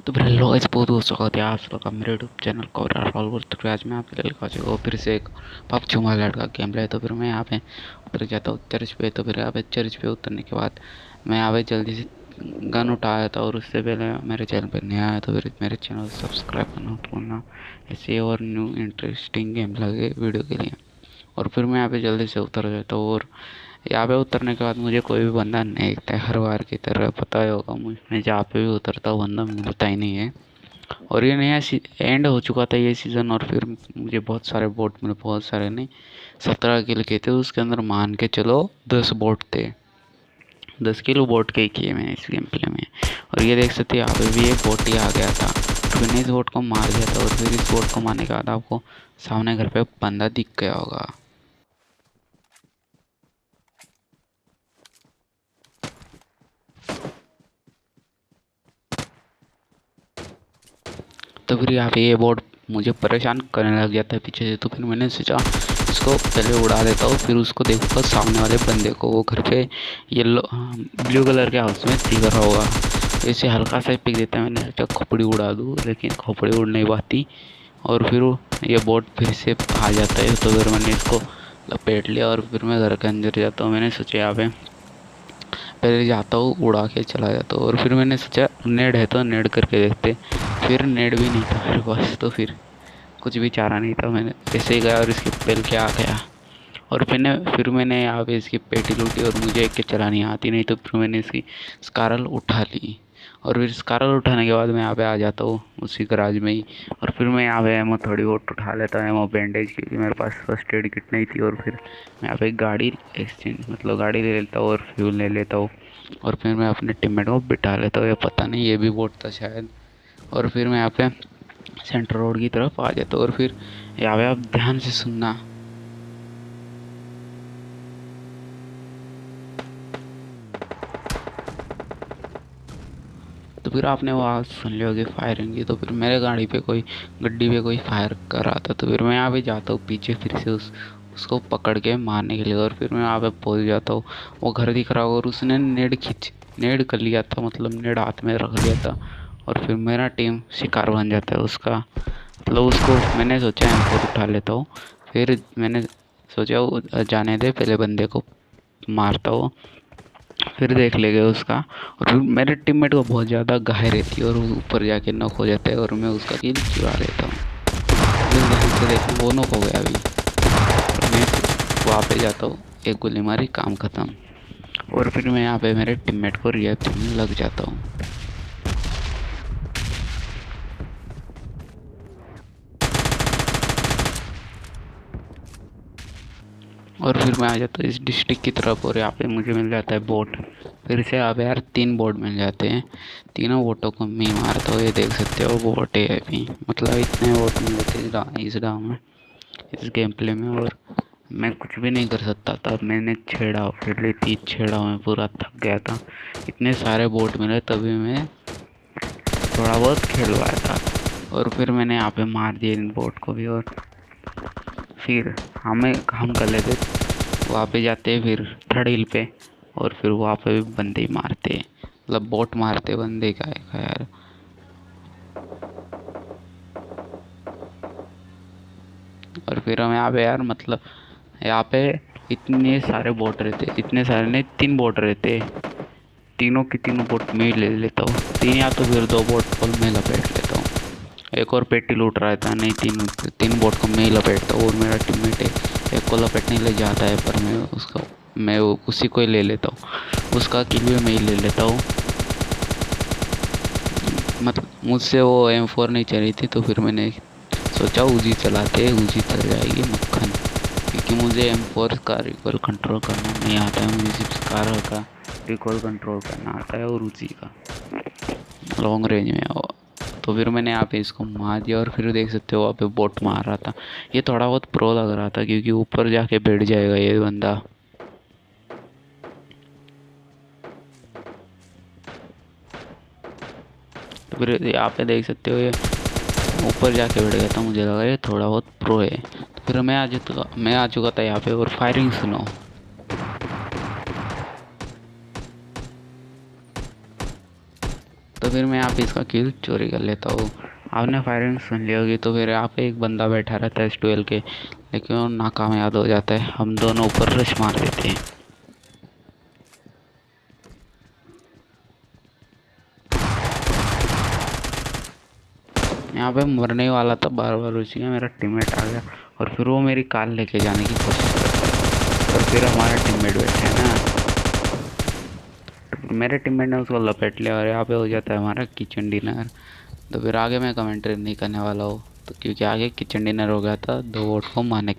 तो hello guys, बहुत बहुत स्वागत है आप सबका मेरे यूट्यूब चैनल कवरार फॉलोवर। तो आज मैं आपके लिए लेकर आ चुका हूँ फिर से एक पबजी मोबाइल का गेम प्ले। तो फिर मैं यहाँ पे उतर जाता हूँ चर्च पे। तो फिर यहाँ पे चर्च पे उतरने के बाद मैं यहाँ पे जल्दी से गन उठाया था, और उससे पहले मेरे चैनल पर नया आया तो फिर मेरे चैनल सब्सक्राइब करना मत भूलना, ऐसे और न्यू इंटरेस्टिंग गेम लगे वीडियो के लिए। और फिर मैं यहाँ पे जल्दी से उतर जाता हूँ, और यहाँ पे उतरने के बाद मुझे कोई भी बंदा नहीं दिखता है, हर बार की तरह। पता ही होगा, मैं जहाँ पे भी उतरता हूँ बंदा मिलता ही नहीं है। और ये नया एंड हो चुका था ये सीज़न, और फिर मुझे बहुत सारे बोट मिले, बहुत सारे नहीं, 17 किल के थे उसके अंदर। मान के चलो 10 बोट थे, 10 किलो बोट के ही किए मैंने इस गेम प्ले में। और ये देख सकते हैं यहाँ पे भी एक बोट ही आ गया था, तो मैंने इस बोट को मार दिया था। और फिर इस बोट को मारने के बाद आपको सामने घर पे बंदा दिख गया होगा। तो फिर यहाँ पे ये बोर्ड मुझे परेशान करने लग जाता है पीछे से। तो फिर मैंने सोचा इसको पहले उड़ा देता हूँ, फिर उसको देखूँगा सामने वाले बंदे को, वो घर पे येलो ब्लू कलर के हाउस में दिख रहा होगा। ऐसे हल्का सा पिक देता है, मैंने सोचा खोपड़ी उड़ा दूँ, लेकिन खोपड़ी उड़ नहीं पाती। और फिर ये बोट फिर से आ जाता है। तो फिर मैंने इसको लपेट लिया, और फिर मैं घर के अंदर जाता हूँ। मैंने सोचा यहाँ पे पहले जाता हूँ, उड़ा के चला जाता हूँ। और फिर मैंने सोचा नेड है तो नेड करके देखते, फिर नेड भी नहीं था मेरे पास। तो फिर कुछ भी चारा नहीं था, मैंने ऐसे ही गया और इसके पेल के आ गया। और फिर मैंने यहाँ पे इसकी पेटी लूटी, और मुझे एक के चलानी आती नहीं, तो फिर मैंने इसकी स्कारल उठा ली। और फिर स्कारल उठाने के बाद मैं यहाँ पे आ जाता हूँ उसी गराज में ही। और फिर मैं यहाँ पे एमो थोड़ी बहुत उठा लेता हूँ, एमो बैंडेज, क्योंकि मेरे पास फर्स्ट एड किट नहीं थी। और फिर मैं यहाँ पे गाड़ी एक्सचेंज मतलब गाड़ी ले लेता हूँ और फ्यूल ले लेता हूँ। और फिर मैं अपने टीममेट को बिठा लेता हूँ, या पता नहीं ये भी बोट था शायद। और फिर मैं यहाँ पे सेंटर रोड की तरफ आ जाता हूँ। और फिर यहाँ पे आप ध्यान से सुनना। तो फिर आपने वो आवाज़ सुन ली होगी फायरिंग की। तो फिर मेरे गाड़ी पे कोई गड्डी पे कोई फायर कर रहा था। तो फिर मैं यहाँ पे जाता हूँ पीछे, फिर से उसको पकड़ के मारने के लिए। और फिर मैं यहाँ पे पहुँच जाता हूँ, वो घर दिख रहा होगा, और उसने नेड कर लिया था, मतलब नेड हाथ में रख लिया था। और फिर मेरा टीम शिकार बन जाता है उसका। मतलब उसको मैंने सोचा M4 उठा लेता हूँ। फिर मैंने सोचा वो जाने दे, पहले बंदे को मारता हूँ, फिर देख लेंगे उसका। और फिर मेरे टीममेट को बहुत ज़्यादा घाय रहती है, और वो ऊपर जाके नॉक हो जाता है, और मैं उसका किल चुरा लेता हूँ। फिर ध्यान से देखना, वो नॉक हो गया अभी। और मैं वहाँ पे जाता हूँ, एक गोली मारी, काम ख़त्म। और फिर मैं यहाँ पे मेरे टीममेट को रिवाइव करने लग जाता हूँ। और फिर मैं आ जाता हूँ इस डिस्ट्रिक्ट की तरफ, और यहाँ पे मुझे मिल जाता है बोट। फिर से यहाँ पे यार 3 बोट मिल जाते हैं, तीनों बोटों को मैं मारता हूँ। ये देख सकते हो बोट है अभी, मतलब इतने बोट मिल जाते हैं इस गाँव में, इस गेम प्ले में। और मैं कुछ भी नहीं कर सकता था, मैंने छेड़ा फिर ली थी, छेड़ा, मैं पूरा थक गया था। इतने सारे बोट मिले तभी मैं थोड़ा बहुत खेल पाया था। और फिर मैंने यहाँ पे मार दिए इन बोट को भी। और फिर हम कर लेते, वहाँ पे जाते फिर थर्ड हिल पे, और फिर वहाँ पे भी बंदे ही मारते, मतलब बोट मारते, बंदे का है यार। और फिर हम यहाँ पे यार, मतलब यहाँ पे इतने सारे बोट रहते, इतने सारे नहीं, 3 बोट रहते, तीनों की तीनों बोट मैं ही ले लेता हूँ, 3 या तो फिर 2 बोट को मैं लपेट लेता हूँ। एक और पेटी लूट रहा था, नहीं, तीन बोट को मैं ही लपेटता हूँ, और मेरा टीममेट है एक को लपेटने के लिए जाता है, पर मैं उसी को ही ले लेता हूँ, उसका किल भी मैं ही ले लेता हूँ। मतलब मुझसे वो M4 नहीं चली थी, तो फिर मैंने सोचा उजी चलाते, उजी चल जाएगी मक्खन, क्योंकि मुझे M4 का रिकॉल कंट्रोल करना नहीं आता है, मुझे सिर्फ स्कार का रिकॉल कंट्रोल करना आता है, और उजी का लॉन्ग रेंज में। तो फिर मैंने यहाँ पे इसको मार दिया। और फिर देख सकते हो वहाँ पे बोट मार रहा था, ये थोड़ा बहुत प्रो लग रहा था, क्योंकि ऊपर जाके बैठ जाएगा ये बंदा। तो फिर यहाँ पे देख सकते हो ये ऊपर जाके बैठ गया था, मुझे लगा ये थोड़ा बहुत प्रो है। तो फिर मैं आ चुका था यहाँ पे, और फायरिंग सुनो। तो फिर मैं यहाँ पे इसका किल चोरी कर लेता हूँ। आपने फायरिंग सुन ली होगी, तो फिर यहाँ पे एक बंदा बैठा रहता है S12 के, लेकिन वो नाकामयाब हो जाता है। हम दोनों ऊपर रश मार देते हैं। यहाँ पे मरने वाला था, बार बार उसी का मेरा टीममेट आ गया और फिर वो मेरी कार लेके जाने की कोशिश करता है। और फिर हमारा टीममेट बैठा है ना, तो मेरे टीममेट ने उसको लपेट लिया और यहाँ पे हो जाता है हमारा किचन डिनर। तो फिर आगे मैं कमेंट्री नहीं करने वाला हूँ, तो क्योंकि आगे किचन डिनर हो गया था 2 वोट को मारने